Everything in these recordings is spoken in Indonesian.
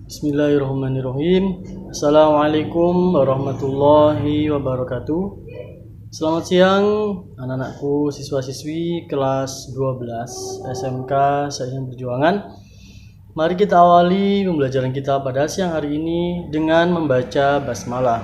Bismillahirrahmanirrahim. Assalamualaikum warahmatullahi wabarakatuh. Selamat siang anak-anakku, siswa-siswi kelas 12 SMK Sains Perjuangan. Mari kita awali pembelajaran kita pada siang hari ini dengan membaca basmalah.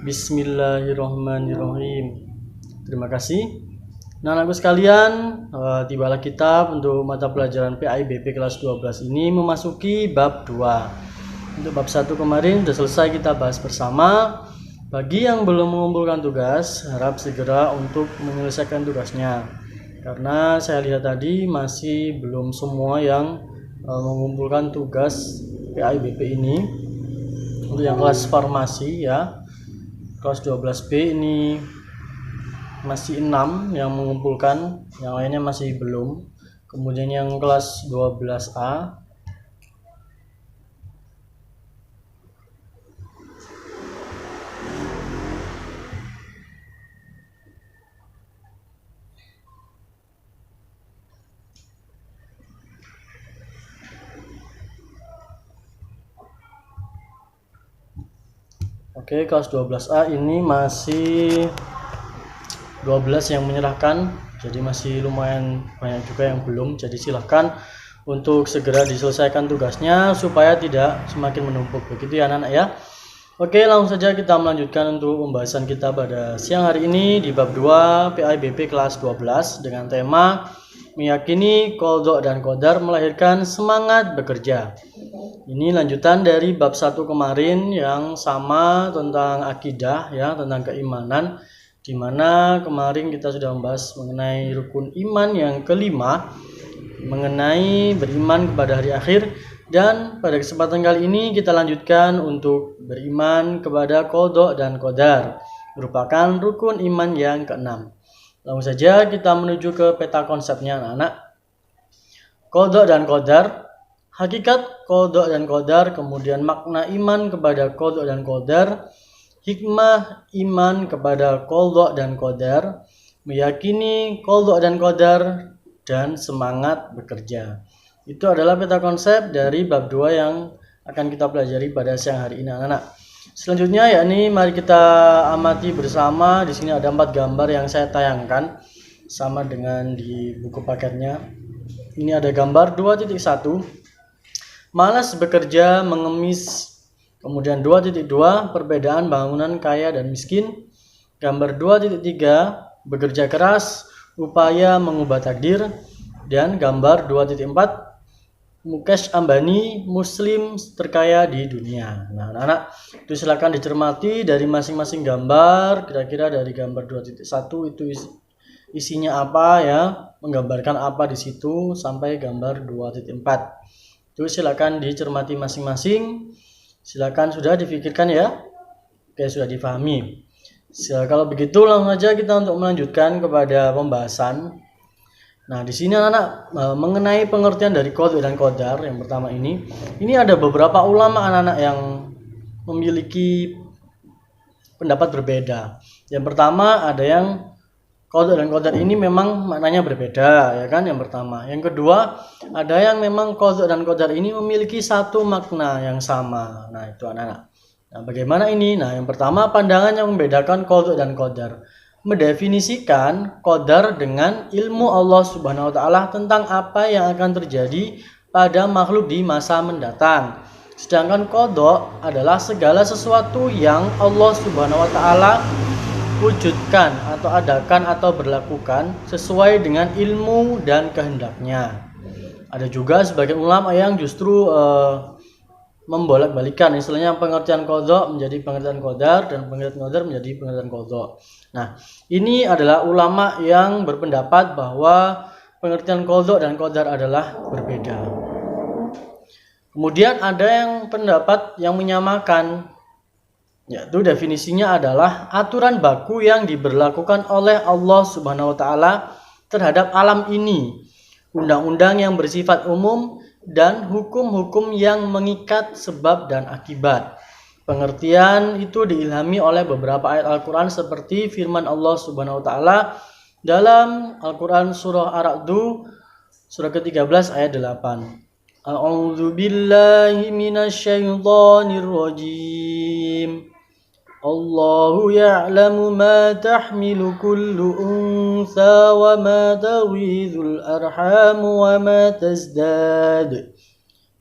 Bismillahirrahmanirrahim. Terima kasih. Nah, anak-anakku sekalian, tibalah kita untuk mata pelajaran PAIBP kelas 12 ini memasuki bab 2. Untuk bab 1 kemarin sudah selesai kita bahas bersama. Bagi yang belum mengumpulkan tugas, harap segera untuk menyelesaikan tugasnya. Karena saya lihat tadi masih belum semua yang mengumpulkan tugas PAIBP ini. Untuk yang kelas farmasi ya, kelas 12B ini masih 6 yang mengumpulkan, yang lainnya masih belum. Kemudian yang kelas 12A Oke, kelas 12A ini masih 12 yang menyerahkan, jadi masih lumayan banyak juga yang belum. Jadi silahkan untuk segera diselesaikan tugasnya supaya tidak semakin menumpuk. Begitu ya anak-anak ya. Oke, langsung saja kita melanjutkan untuk pembahasan kita pada siang hari ini di bab 2 PAIBP kelas 12 dengan tema meyakini qadha dan qadar melahirkan semangat bekerja. Ini lanjutan dari bab 1 kemarin yang sama tentang akidah ya, tentang keimanan, di mana kemarin kita sudah membahas mengenai rukun iman yang kelima, mengenai beriman kepada hari akhir, dan pada kesempatan kali ini kita lanjutkan untuk beriman kepada qadha dan qadar, merupakan rukun iman yang keenam. Langsung saja kita menuju ke peta konsepnya anak-anak. Qadha dan qadar, hakikat qadha dan qadar, kemudian makna iman kepada qadha dan qadar, hikmah iman kepada qadha dan qadar, meyakini qadha dan qadar, dan semangat bekerja. Itu adalah peta konsep dari bab 2 yang akan kita pelajari pada siang hari ini anak-anak. Selanjutnya yakni mari kita amati bersama. Di sini ada 4 gambar yang saya tayangkan sama dengan di buku paketnya. Ini ada gambar 2.1, malas bekerja mengemis. Kemudian 2.2, perbedaan bangunan kaya dan miskin. Gambar 2.3, bekerja keras, upaya mengubah takdir. Dan gambar 2.4, Mukesh Ambani, Muslim terkaya di dunia. Nah, anak-anak, itu silakan dicermati dari masing-masing gambar. Kira-kira dari gambar 2.1 itu isinya apa ya, menggambarkan apa di situ, sampai gambar 2.4. Itu silakan dicermati masing-masing. Silakan sudah difikirkan ya. Oke, sudah difahami. Kalau begitu langsung saja kita untuk melanjutkan kepada pembahasan. Nah, di sini anak-anak mengenai pengertian dari qadha dan qadar yang pertama ini ada beberapa ulama anak-anak yang memiliki pendapat berbeda. Yang pertama ada yang qadha dan qadar ini memang maknanya berbeda ya kan, yang pertama. Yang kedua, ada yang memang qadha dan qadar ini memiliki satu makna yang sama. Nah, itu anak-anak. Nah, bagaimana ini? Nah, yang pertama pandangan yang membedakan qadha dan qadar, mendefinisikan qadar dengan ilmu Allah Subhanahu wa taala tentang apa yang akan terjadi pada makhluk di masa mendatang. Sedangkan qadha adalah segala sesuatu yang Allah Subhanahu wa taala wujudkan atau adakan atau berlakukan sesuai dengan ilmu dan kehendaknya. Ada juga sebagian ulama yang justru membolak-balikan, istilahnya pengertian qadha menjadi pengertian qadar dan pengertian qadar menjadi pengertian qadha. Nah, ini adalah ulama yang berpendapat bahwa pengertian qadha dan qadar adalah berbeda. Kemudian ada yang pendapat yang menyamakan, yaitu definisinya adalah aturan baku yang diberlakukan oleh Allah Subhanahu wa taala terhadap alam ini, undang-undang yang bersifat umum dan hukum-hukum yang mengikat sebab dan akibat. Pengertian itu diilhami oleh beberapa ayat Al-Qur'an seperti firman Allah Subhanahu wa taala dalam Al-Qur'an surah Ar-Ra'd surah ke-13 ayat 8. A'udzu billahi minasyaitonir rajim. Allahu ya'lamu ma tahmilu kullu unsa wa ma taghidul arham wa ma tazdad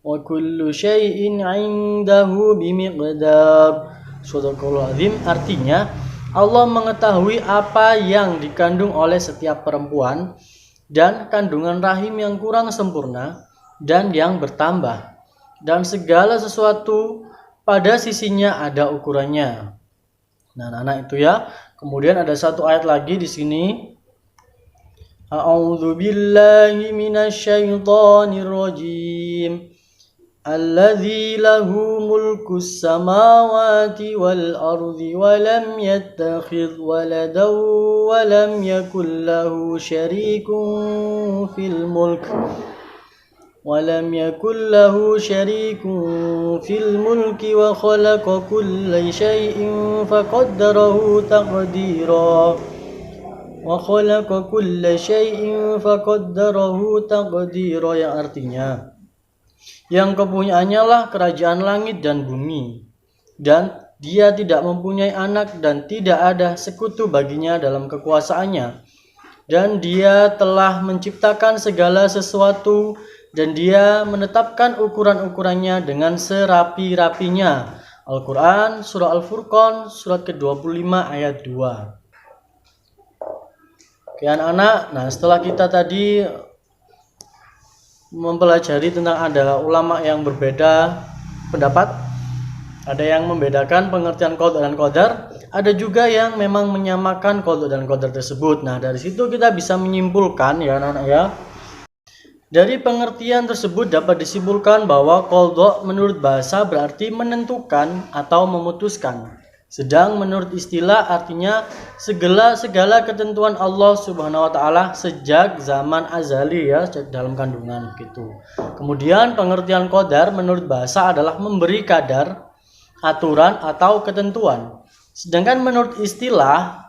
wa kullu syai'in 'indahu bimiqdar. Shadaqallahul azim. Artinya Allah mengetahui apa yang dikandung oleh setiap perempuan dan kandungan rahim yang kurang sempurna dan yang bertambah, dan segala sesuatu pada sisinya ada ukurannya. Nah, anak itu ya. Kemudian ada satu ayat lagi di sini. A'udzu billahi minasyaitonir rajim. Alladzi lahu mulkus samawati wal ardi wa lam yattakhidh waladan wa lam yakul lahu syarikun fil mulk. ولم يكن له شريك في الملك وخلق كل شيء فقدره تقديرا yang artinya yang kepunyaannya lah kerajaan langit dan bumi, dan dia tidak mempunyai anak dan tidak ada sekutu baginya dalam kekuasaannya, dan dia telah menciptakan segala sesuatu dan dia menetapkan ukuran-ukurannya dengan serapi-rapinya. Al-Quran, Surah Al-Furqan, surat ke-25 ayat 2. Oke anak-anak, nah setelah kita tadi mempelajari tentang ada ulama yang berbeda pendapat, ada yang membedakan pengertian qada dan qadar, ada juga yang memang menyamakan qada dan qadar tersebut. Nah dari situ kita bisa menyimpulkan ya anak-anak ya. Dari pengertian tersebut dapat disimpulkan bahwa qada menurut bahasa berarti menentukan atau memutuskan. Sedang menurut istilah artinya segala ketentuan Allah Subhanahu wa taala sejak zaman azali ya, dalam kandungan gitu. Kemudian pengertian qadar menurut bahasa adalah memberi kadar, aturan atau ketentuan. Sedangkan menurut istilah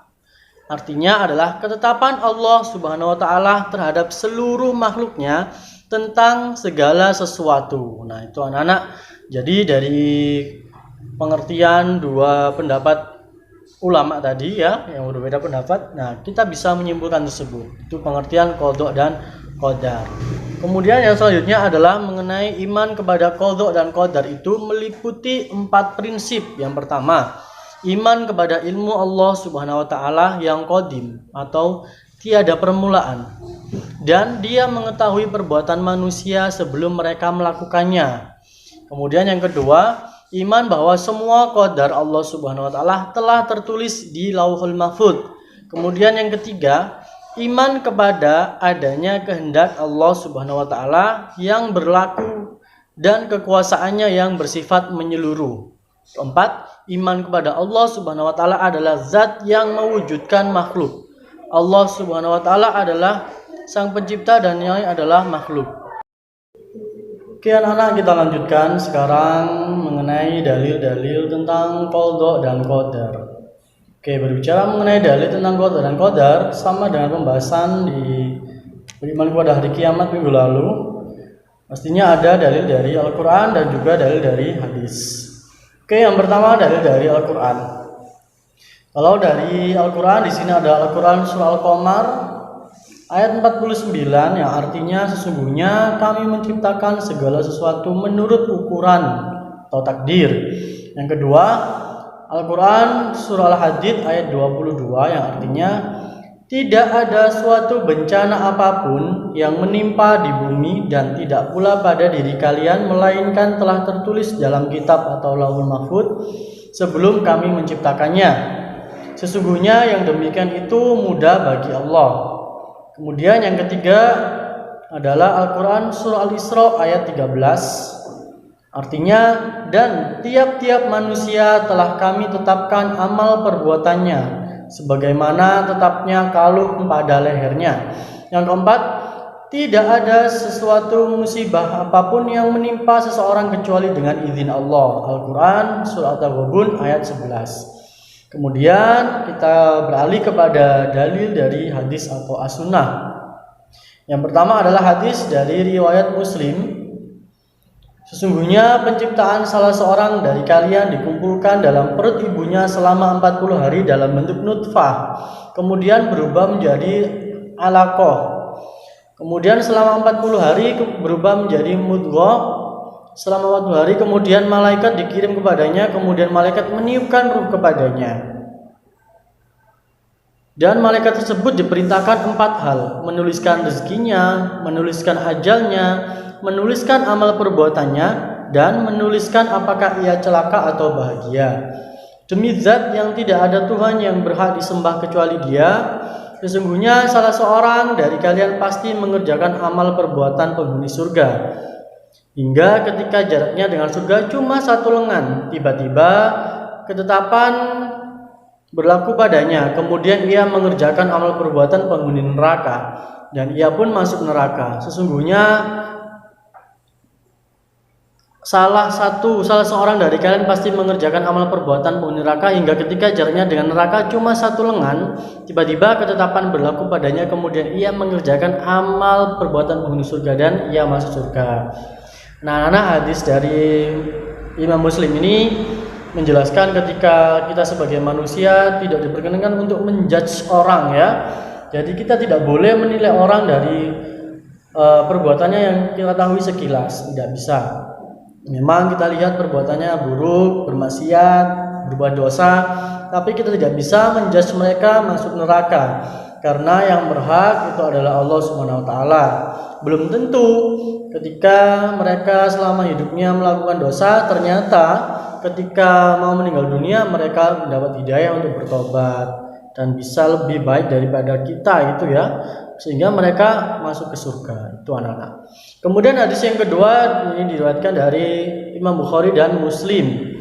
artinya adalah ketetapan Allah Subhanahu wa taala terhadap seluruh makhluknya tentang segala sesuatu. Nah, itu anak-anak. Jadi dari pengertian dua pendapat ulama tadi ya, yang berbeda pendapat, nah kita bisa menyimpulkan tersebut. Itu pengertian qada dan qadar. Kemudian yang selanjutnya adalah mengenai iman kepada qada dan qadar itu meliputi 4 prinsip. Yang pertama, iman kepada ilmu Allah Subhanahu wa taala yang qadim atau tiada permulaan, dan dia mengetahui perbuatan manusia sebelum mereka melakukannya. Kemudian yang kedua, iman bahwa semua qadar Allah Subhanahu wa taala telah tertulis di Lauhul Mahfuz. Kemudian yang ketiga, iman kepada adanya kehendak Allah Subhanahu wa taala yang berlaku dan kekuasaannya yang bersifat menyeluruh. Keempat, iman kepada Allah Subhanahu wa taala adalah zat yang mewujudkan makhluk. Allah Subhanahu wa taala adalah sang pencipta dan yang adalah makhluk. Oke anak-anak, kita lanjutkan sekarang mengenai dalil-dalil tentang qada dan qadar. Oke, berbicara mengenai dalil tentang qada dan qadar sama dengan pembahasan di beriman kepada hari kiamat minggu lalu. Pastinya ada dalil dari Al-Quran dan juga dalil dari hadis. Oke, yang pertama dalil dari Al-Quran. Kalau dari Al-Quran, di sini ada Al-Quran surah Al-Qamar ayat 49 yang artinya sesungguhnya kami menciptakan segala sesuatu menurut ukuran atau takdir. Yang kedua, Al-Quran surah Al-Hadid ayat 22 yang artinya tidak ada suatu bencana apapun yang menimpa di bumi dan tidak pula pada diri kalian melainkan telah tertulis dalam kitab atau Lauhul Mahfuz sebelum kami menciptakannya. Sesungguhnya yang demikian itu mudah bagi Allah. Kemudian yang ketiga adalah Al-Quran surah Al-Isra ayat 13. Artinya, dan tiap-tiap manusia telah kami tetapkan amal perbuatannya sebagaimana tetapnya kalung pada lehernya. Yang keempat, tidak ada sesuatu musibah apapun yang menimpa seseorang kecuali dengan izin Allah. Al-Quran surah At-Taghabun ayat 11. Kemudian kita beralih kepada dalil dari hadis atau as-sunnah. Yang pertama adalah hadis dari riwayat Muslim Sesungguhnya penciptaan salah seorang dari kalian dikumpulkan dalam perut ibunya selama 40 hari dalam bentuk nutfah, kemudian berubah menjadi alaqah. Kemudian selama 40 hari berubah menjadi mudghah. Selama 40 hari kemudian malaikat dikirim kepadanya, kemudian malaikat meniupkan ruh kepadanya. Dan malaikat tersebut diperintahkan 4 hal: menuliskan rezekinya, menuliskan ajalnya, menuliskan amal perbuatannya, dan menuliskan apakah ia celaka atau bahagia. Demi zat yang tidak ada Tuhan yang berhak disembah kecuali Dia, sesungguhnya salah seorang dari kalian pasti mengerjakan amal perbuatan penghuni surga. Hingga ketika jaraknya dengan surga cuma 1 lengan, tiba-tiba ketetapan berlaku padanya. Kemudian ia mengerjakan amal perbuatan penghuni neraka, dan ia pun masuk neraka. Sesungguhnya salah seorang dari kalian pasti mengerjakan amal perbuatan penghuni neraka hingga ketika jaraknya dengan neraka cuma 1 lengan, tiba-tiba ketetapan berlaku padanya. Kemudian ia mengerjakan amal perbuatan penghuni surga dan ia masuk surga. Nah, hadis dari Imam Muslim ini menjelaskan ketika kita sebagai manusia tidak diperkenankan untuk menjudge orang, ya. Jadi kita tidak boleh menilai orang dari perbuatannya yang kita tahu sekilas, tidak bisa. Memang kita lihat perbuatannya buruk, bermaksiat, berbuat dosa, tapi kita tidak bisa menjudge mereka masuk neraka, karena yang berhak itu adalah Allah Subhanahu wa taala. Belum tentu ketika mereka selama hidupnya melakukan dosa, ternyata ketika mau meninggal dunia mereka mendapat hidayah untuk bertobat dan bisa lebih baik daripada kita, itu ya, sehingga mereka masuk ke surga. Itu anak-anak. Kemudian hadis yang kedua ini diriwayatkan dari Imam Bukhari dan Muslim.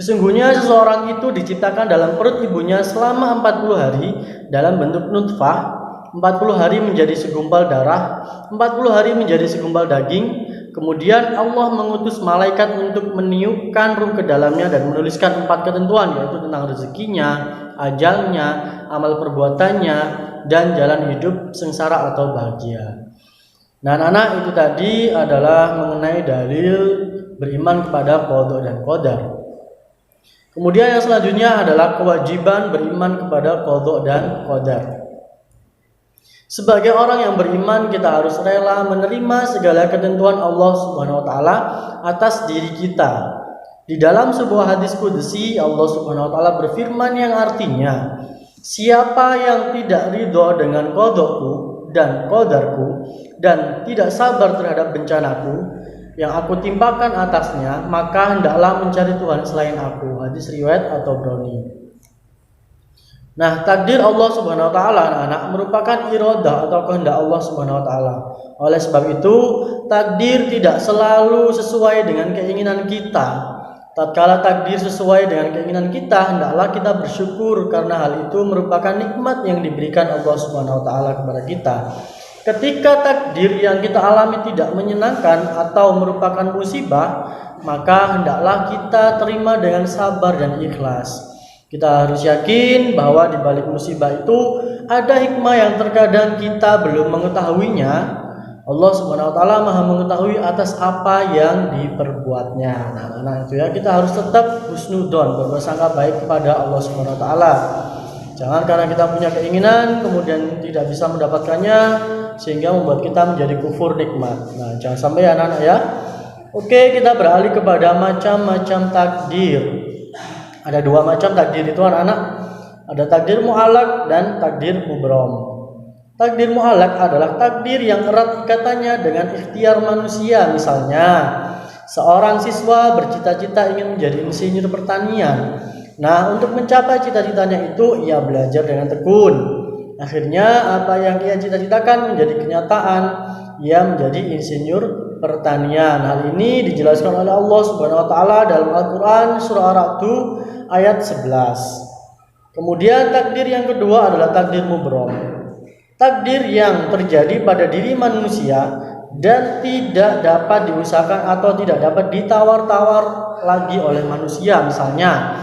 Sesungguhnya seseorang itu diciptakan dalam perut ibunya selama 40 hari dalam bentuk nutfah, 40 hari menjadi segumpal darah, 40 hari menjadi segumpal daging. Kemudian Allah mengutus malaikat untuk meniupkan ruh ke dalamnya dan menuliskan 4 ketentuan, yaitu tentang rezekinya, ajalnya, amal perbuatannya, dan jalan hidup sengsara atau bahagia. Nah, anak-anak, itu tadi adalah mengenai dalil beriman kepada qada dan qadar. Kemudian yang selanjutnya adalah kewajiban beriman kepada qada dan qadar. Sebagai orang yang beriman, kita harus rela menerima segala ketentuan Allah Subhanahu wa taala atas diri kita. Di dalam sebuah hadis qudsi, Allah Subhanahu wa taala berfirman yang artinya, siapa yang tidak ridho dengan qadaku dan qadarku dan tidak sabar terhadap bencanaku yang aku timpakan atasnya, maka hendaklah mencari Tuhan selain aku. Hadis riwayat At-Tabrani. Nah, takdir Allah Subhanahu wa taala, anak-anak, merupakan iradah atau kehendak Allah Subhanahu wa taala. Oleh sebab itu, takdir tidak selalu sesuai dengan keinginan kita. Tatkala takdir sesuai dengan keinginan kita, hendaklah kita bersyukur karena hal itu merupakan nikmat yang diberikan Allah Subhanahu wa taala kepada kita. Ketika takdir yang kita alami tidak menyenangkan atau merupakan musibah, maka hendaklah kita terima dengan sabar dan ikhlas. Kita harus yakin bahwa di balik musibah itu ada hikmah yang terkadang kita belum mengetahuinya. Allah Subhanahu wa taala Maha mengetahui atas apa yang diperbuatnya. Nah, itu ya, kita harus tetap husnudzon, berprasangka baik kepada Allah Subhanahu wa taala. Jangan karena kita punya keinginan kemudian tidak bisa mendapatkannya sehingga membuat kita menjadi kufur nikmat. Nah, jangan sampai ya anak-anak ya. Oke, kita beralih kepada macam-macam takdir. Ada 2 macam takdir itu anak-anak. Ada takdir mu'allaq dan takdir mubram. Takdir mu'allaq adalah takdir yang erat ikatannya dengan ikhtiar manusia. Misalnya, seorang siswa bercita-cita ingin menjadi insinyur pertanian. Nah, untuk mencapai cita-citanya itu ia belajar dengan tekun. Akhirnya apa yang ia cita-citakan menjadi kenyataan. Ia menjadi insinyur pertanian. Hal ini dijelaskan oleh Allah Subhanahu wa taala dalam Al-Qur'an surah Ar-Ra'd ayat 11. Kemudian takdir yang kedua adalah takdir mubram. Takdir yang terjadi pada diri manusia dan tidak dapat diusahakan atau tidak dapat ditawar-tawar lagi oleh manusia. Misalnya,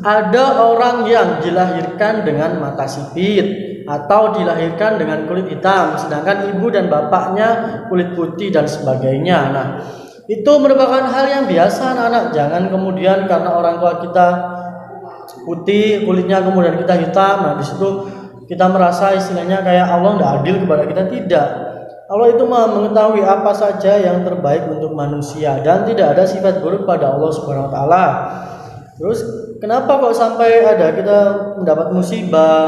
ada orang yang dilahirkan dengan mata sipit atau dilahirkan dengan kulit hitam, sedangkan ibu dan bapaknya kulit putih dan sebagainya. Nah, Itu merupakan hal yang biasa anak-anak. Jangan kemudian karena orang tua kita putih kulitnya kemudian kita hitam, nah di situ kita merasa istilahnya kayak Allah tidak adil kepada kita. Tidak. Allah itu Maha mengetahui apa saja yang terbaik untuk manusia dan tidak ada sifat buruk pada Allah Subhanahu wa taala. Terus kenapa kok sampai ada kita mendapat musibah,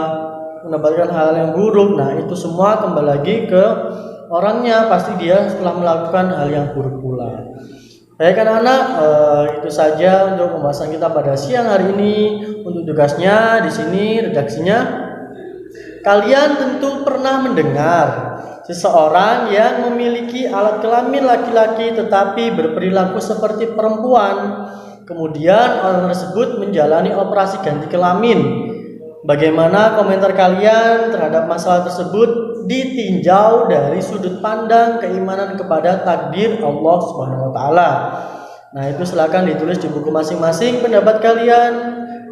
mendapatkan hal yang buruk? Nah, itu semua kembali lagi ke orangnya, pasti dia setelah melakukan hal yang buruk pula. Baik anak-anak, itu saja untuk pembahasan kita pada siang hari ini. Untuk tugasnya di sini redaksinya, kalian tentu pernah mendengar seseorang yang memiliki alat kelamin laki-laki tetapi berperilaku seperti perempuan. Kemudian orang tersebut menjalani operasi ganti kelamin. Bagaimana komentar kalian terhadap masalah tersebut ditinjau dari sudut pandang keimanan kepada takdir Allah Subhanahu wa taala. Nah, itu silakan ditulis di buku masing-masing pendapat kalian,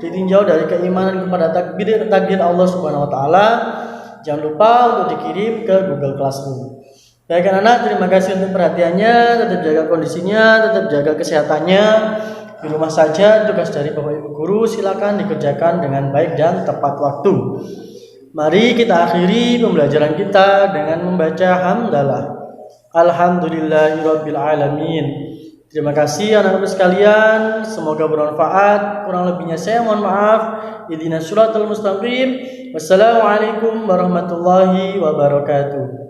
ditinjau dari keimanan kepada takdir Allah Subhanahu wa taala. Jangan lupa untuk dikirim ke Google Classroom. Baik anak-anak, terima kasih untuk perhatiannya, tetap jaga kondisinya, tetap jaga kesehatannya. Di rumah saja tugas dari Bapak Ibu guru silakan dikerjakan dengan baik dan tepat waktu. Mari kita akhiri pembelajaran kita dengan membaca hamdalah. Alhamdulillahirabbil alamin. Terima kasih anak-anak sekalian, semoga bermanfaat. Kurang lebihnya saya mohon maaf. Ihdinas siratal mustaqim. Wassalamualaikum warahmatullahi wabarakatuh.